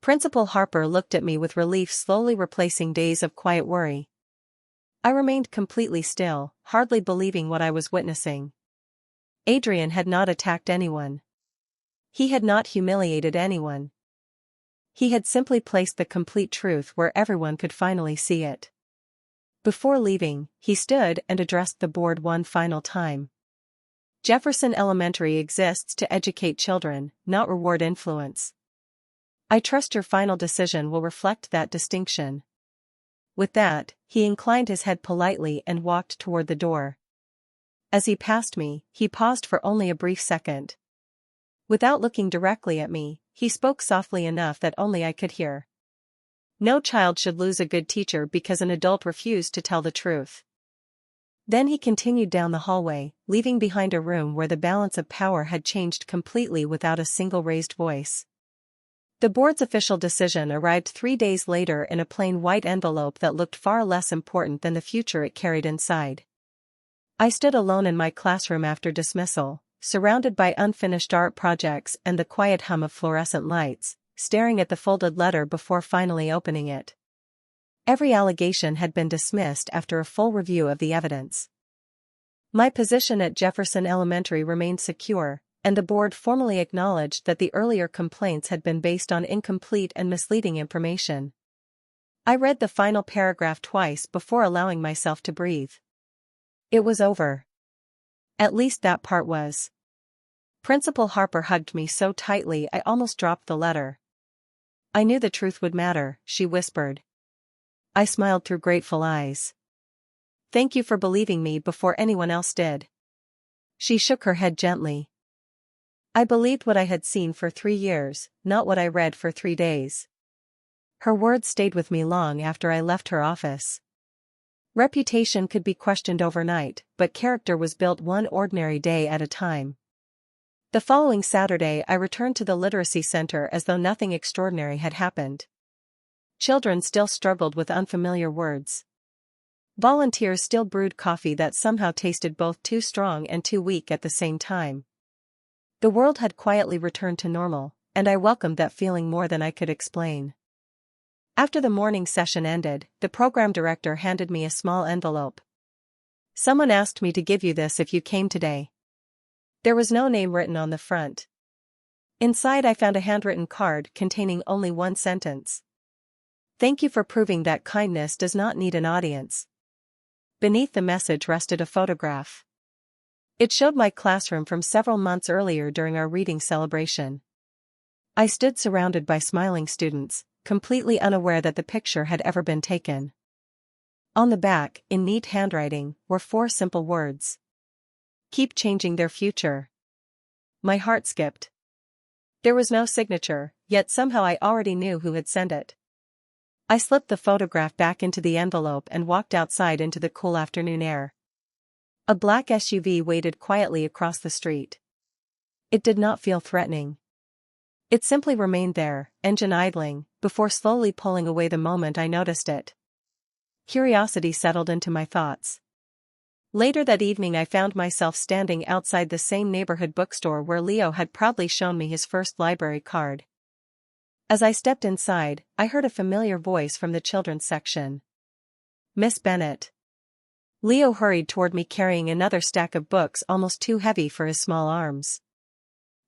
Principal Harper looked at me with relief slowly replacing days of quiet worry. I remained completely still, hardly believing what I was witnessing. Adrian had not attacked anyone. He had not humiliated anyone. He had simply placed the complete truth where everyone could finally see it. Before leaving, he stood and addressed the board one final time. Jefferson Elementary exists to educate children, not reward influence. I trust your final decision will reflect that distinction. With that, he inclined his head politely and walked toward the door. As he passed me, he paused for only a brief second. Without looking directly at me, he spoke softly enough that only I could hear. No child should lose a good teacher because an adult refused to tell the truth. Then he continued down the hallway, leaving behind a room where the balance of power had changed completely without a single raised voice. The board's official decision arrived 3 days later in a plain white envelope that looked far less important than the future it carried inside. I stood alone in my classroom after dismissal, surrounded by unfinished art projects and the quiet hum of fluorescent lights, staring at the folded letter before finally opening it. Every allegation had been dismissed after a full review of the evidence. My position at Jefferson Elementary remained secure, and the board formally acknowledged that the earlier complaints had been based on incomplete and misleading information. I read the final paragraph twice before allowing myself to breathe. It was over. At least that part was. Principal Harper hugged me so tightly I almost dropped the letter. I knew the truth would matter, she whispered. I smiled through grateful eyes. Thank you for believing me before anyone else did. She shook her head gently. I believed what I had seen for 3 years, not what I read for 3 days. Her words stayed with me long after I left her office. Reputation could be questioned overnight, but character was built one ordinary day at a time. The following Saturday I returned to the literacy center as though nothing extraordinary had happened. Children still struggled with unfamiliar words. Volunteers still brewed coffee that somehow tasted both too strong and too weak at the same time. The world had quietly returned to normal, and I welcomed that feeling more than I could explain. After the morning session ended, the program director handed me a small envelope. Someone asked me to give you this if you came today. There was no name written on the front. Inside I found a handwritten card containing only one sentence. Thank you for proving that kindness does not need an audience. Beneath the message rested a photograph. It showed my classroom from several months earlier during our reading celebration. I stood surrounded by smiling students, completely unaware that the picture had ever been taken. On the back, in neat handwriting, were 4 simple words. Keep changing their future. My heart skipped. There was no signature, yet somehow I already knew who had sent it. I slipped the photograph back into the envelope and walked outside into the cool afternoon air. A black SUV waited quietly across the street. It did not feel threatening. It simply remained there, engine idling, before slowly pulling away the moment I noticed it. Curiosity settled into my thoughts. Later that evening I found myself standing outside the same neighborhood bookstore where Leo had proudly shown me his first library card. As I stepped inside, I heard a familiar voice from the children's section. Miss Bennett. Leo hurried toward me carrying another stack of books almost too heavy for his small arms.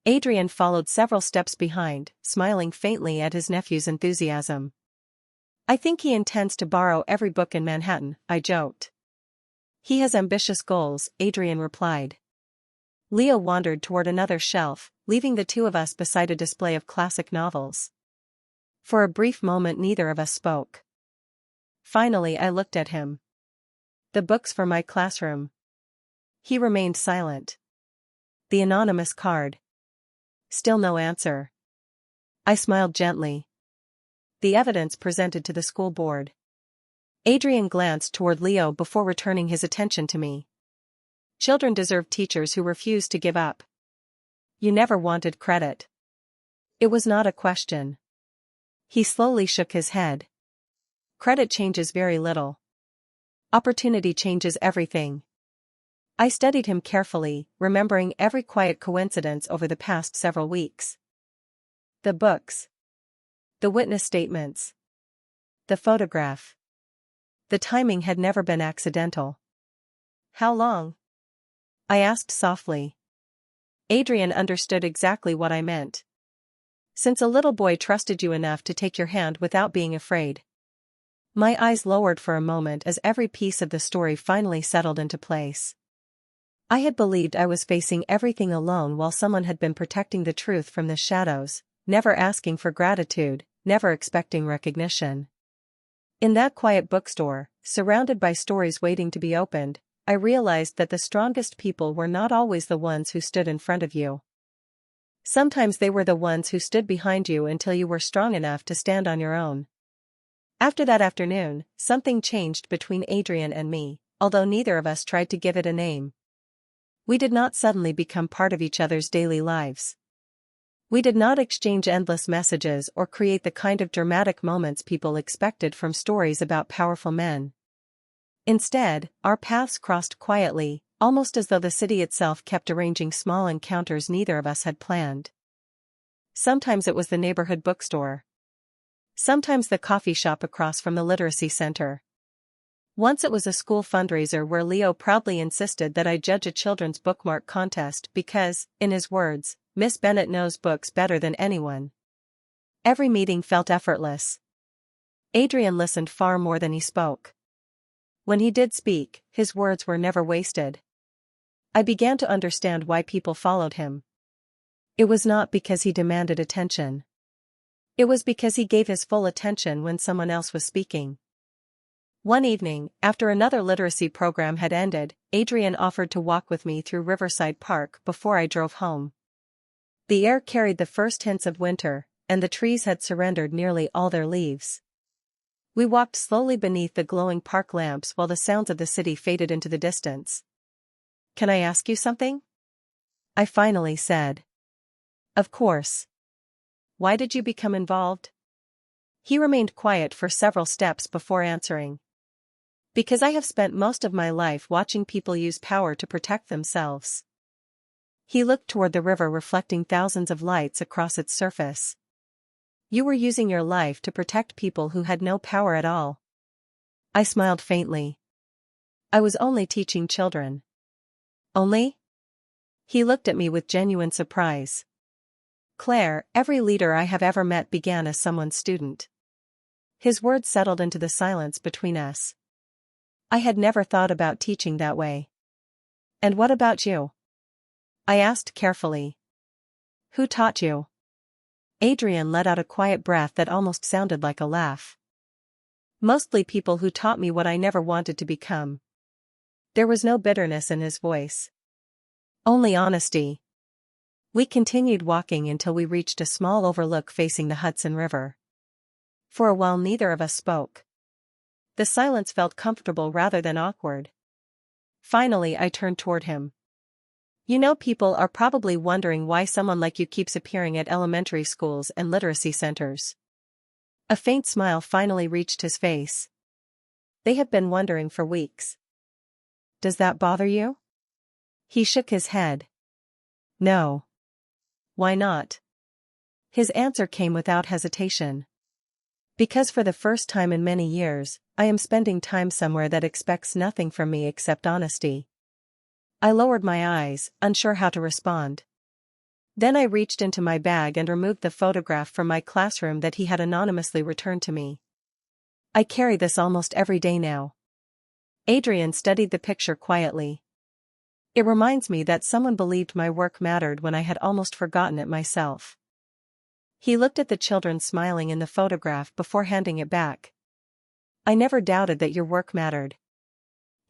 Adrian followed several steps behind, smiling faintly at his nephew's enthusiasm. I think he intends to borrow every book in Manhattan, I joked. He has ambitious goals, Adrian replied. Leo wandered toward another shelf, leaving the two of us beside a display of classic novels. For a brief moment neither of us spoke. Finally I looked at him. The books for my classroom. He remained silent. The anonymous card. Still no answer. I smiled gently. The evidence presented to the school board. Adrian glanced toward Leo before returning his attention to me. Children deserve teachers who refuse to give up. You never wanted credit. It was not a question. He slowly shook his head. Credit changes very little. Opportunity changes everything. I studied him carefully, remembering every quiet coincidence over the past several weeks. The books. The witness statements. The photograph. The timing had never been accidental. How long? I asked softly. Adrian understood exactly what I meant. Since a little boy trusted you enough to take your hand without being afraid. My eyes lowered for a moment as every piece of the story finally settled into place. I had believed I was facing everything alone while someone had been protecting the truth from the shadows, never asking for gratitude, never expecting recognition. In that quiet bookstore, surrounded by stories waiting to be opened, I realized that the strongest people were not always the ones who stood in front of you. Sometimes they were the ones who stood behind you until you were strong enough to stand on your own. After that afternoon, something changed between Adrian and me, although neither of us tried to give it a name. We did not suddenly become part of each other's daily lives. We did not exchange endless messages or create the kind of dramatic moments people expected from stories about powerful men. Instead, our paths crossed quietly, almost as though the city itself kept arranging small encounters neither of us had planned. Sometimes it was the neighborhood bookstore. Sometimes the coffee shop across from the literacy center. Once it was a school fundraiser where Leo proudly insisted that I judge a children's bookmark contest because, in his words, Miss Bennett knows books better than anyone. Every meeting felt effortless. Adrian listened far more than he spoke. When he did speak, his words were never wasted. I began to understand why people followed him. It was not because he demanded attention. It was because he gave his full attention when someone else was speaking. One evening, after another literacy program had ended, Adrian offered to walk with me through Riverside Park before I drove home. The air carried the first hints of winter, and the trees had surrendered nearly all their leaves. We walked slowly beneath the glowing park lamps while the sounds of the city faded into the distance. "Can I ask you something?" I finally said. "Of course. Why did you become involved?" He remained quiet for several steps before answering. "Because I have spent most of my life watching people use power to protect themselves." He looked toward the river reflecting thousands of lights across its surface. "You were using your life to protect people who had no power at all." I smiled faintly. "I was only teaching children." "Only?" He looked at me with genuine surprise. "Claire, every leader I have ever met began as someone's student." His words settled into the silence between us. I had never thought about teaching that way. "And what about you?" I asked carefully. "Who taught you?" Adrian let out a quiet breath that almost sounded like a laugh. "Mostly people who taught me what I never wanted to become." There was no bitterness in his voice. Only honesty. We continued walking until we reached a small overlook facing the Hudson River. For a while neither of us spoke. The silence felt comfortable rather than awkward. Finally I turned toward him. "You know, people are probably wondering why someone like you keeps appearing at elementary schools and literacy centers." A faint smile finally reached his face. "They have been wondering for weeks." "Does that bother you?" He shook his head. "No." "Why not?" His answer came without hesitation. "Because for the first time in many years, I am spending time somewhere that expects nothing from me except honesty." I lowered my eyes, unsure how to respond. Then I reached into my bag and removed the photograph from my classroom that he had anonymously returned to me. "I carry this almost every day now." Adrian studied the picture quietly. It reminds me that someone believed my work mattered when I had almost forgotten it myself. He looked at the children smiling in the photograph before handing it back. I never doubted that your work mattered.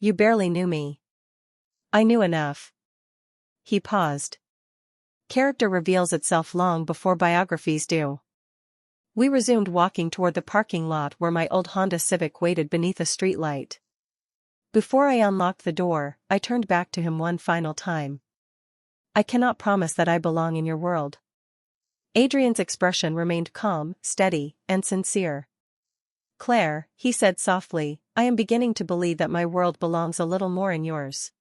You barely knew me. I knew enough. He paused. Character reveals itself long before biographies do. We resumed walking toward the parking lot where my old Honda Civic waited beneath a streetlight. Before I unlocked the door, I turned back to him one final time. I cannot promise that I belong in your world. Adrian's expression remained calm, steady, and sincere. Claire, he said softly, I am beginning to believe that my world belongs a little more in yours.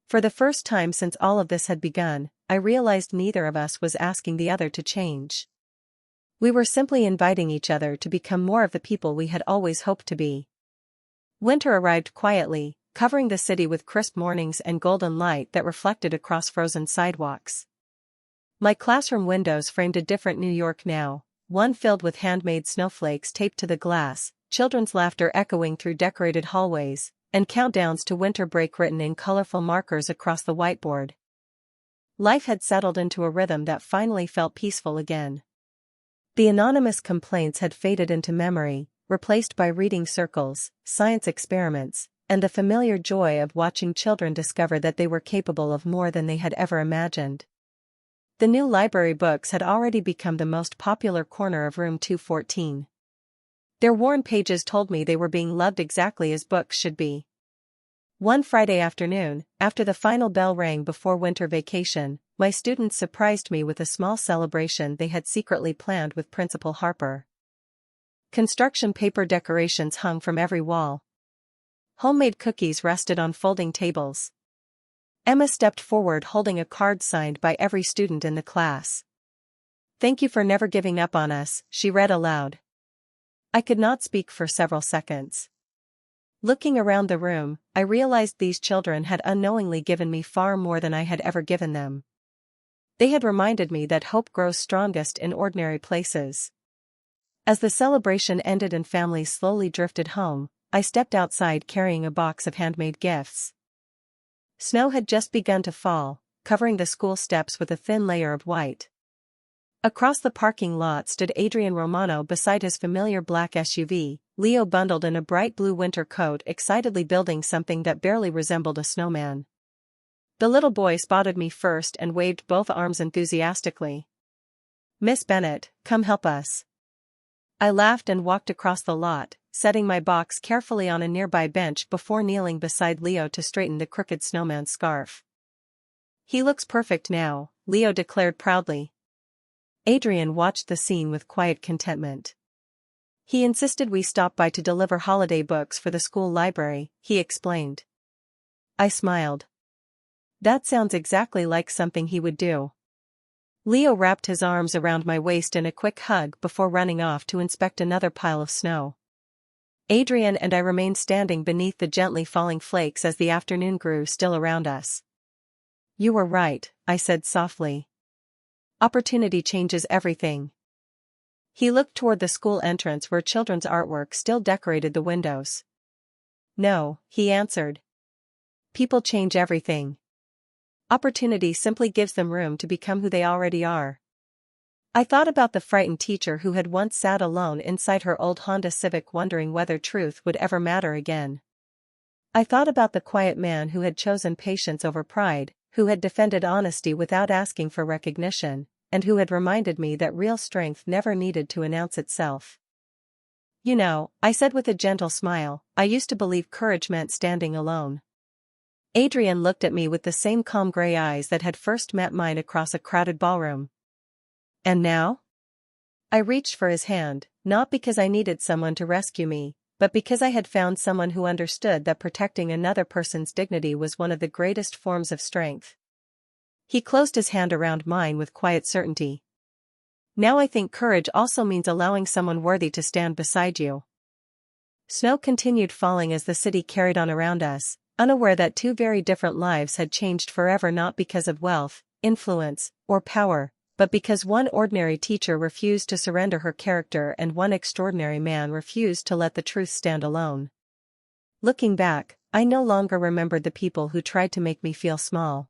For the first time since all of this had begun, I realized neither of us was asking the other to change. We were simply inviting each other to become more of the people we had always hoped to be. Winter arrived quietly, covering the city with crisp mornings and golden light that reflected across frozen sidewalks. My classroom windows framed a different New York now, one filled with handmade snowflakes taped to the glass, children's laughter echoing through decorated hallways, and countdowns to winter break written in colorful markers across the whiteboard. Life had settled into a rhythm that finally felt peaceful again. The anonymous complaints had faded into memory, replaced by reading circles, science experiments, and the familiar joy of watching children discover that they were capable of more than they had ever imagined. The new library books had already become the most popular corner of room 214. Their worn pages told me they were being loved exactly as books should be. One Friday afternoon, after the final bell rang before winter vacation, my students surprised me with a small celebration they had secretly planned with Principal Harper. Construction paper decorations hung from every wall. Homemade cookies rested on folding tables. Emma stepped forward holding a card signed by every student in the class. Thank you for never giving up on us, she read aloud. I could not speak for several seconds. Looking around the room, I realized these children had unknowingly given me far more than I had ever given them. They had reminded me that hope grows strongest in ordinary places. As the celebration ended and families slowly drifted home, I stepped outside carrying a box of handmade gifts. Snow had just begun to fall, covering the school steps with a thin layer of white. Across the parking lot stood Adrian Romano beside his familiar black SUV, Leo bundled in a bright blue winter coat excitedly building something that barely resembled a snowman. The little boy spotted me first and waved both arms enthusiastically. Miss Bennett, come help us. I laughed and walked across the lot, setting my box carefully on a nearby bench before kneeling beside Leo to straighten the crooked snowman's scarf. He looks perfect now, Leo declared proudly. Adrian watched the scene with quiet contentment. He insisted we stop by to deliver holiday books for the school library, he explained. I smiled. That sounds exactly like something he would do. Leo wrapped his arms around my waist in a quick hug before running off to inspect another pile of snow. Adrian and I remained standing beneath the gently falling flakes as the afternoon grew still around us. You were right, I said softly. Opportunity changes everything. He looked toward the school entrance where children's artwork still decorated the windows. No, he answered. People change everything. Opportunity simply gives them room to become who they already are. I thought about the frightened teacher who had once sat alone inside her old Honda Civic wondering whether truth would ever matter again. I thought about the quiet man who had chosen patience over pride, who had defended honesty without asking for recognition, and who had reminded me that real strength never needed to announce itself. You know, I said with a gentle smile, I used to believe courage meant standing alone. Adrian looked at me with the same calm gray eyes that had first met mine across a crowded ballroom. And now? I reached for his hand, not because I needed someone to rescue me, but because I had found someone who understood that protecting another person's dignity was one of the greatest forms of strength. He closed his hand around mine with quiet certainty. Now I think courage also means allowing someone worthy to stand beside you. Snow continued falling as the city carried on around us, unaware that two very different lives had changed forever not because of wealth, influence, or power, but because one ordinary teacher refused to surrender her character and one extraordinary man refused to let the truth stand alone. Looking back, I no longer remembered the people who tried to make me feel small.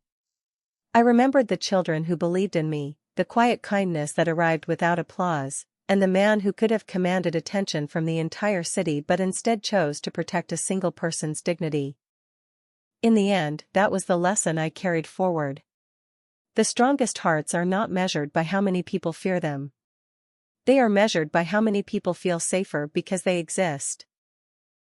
I remembered the children who believed in me, the quiet kindness that arrived without applause, and the man who could have commanded attention from the entire city but instead chose to protect a single person's dignity. In the end, that was the lesson I carried forward. The strongest hearts are not measured by how many people fear them. They are measured by how many people feel safer because they exist.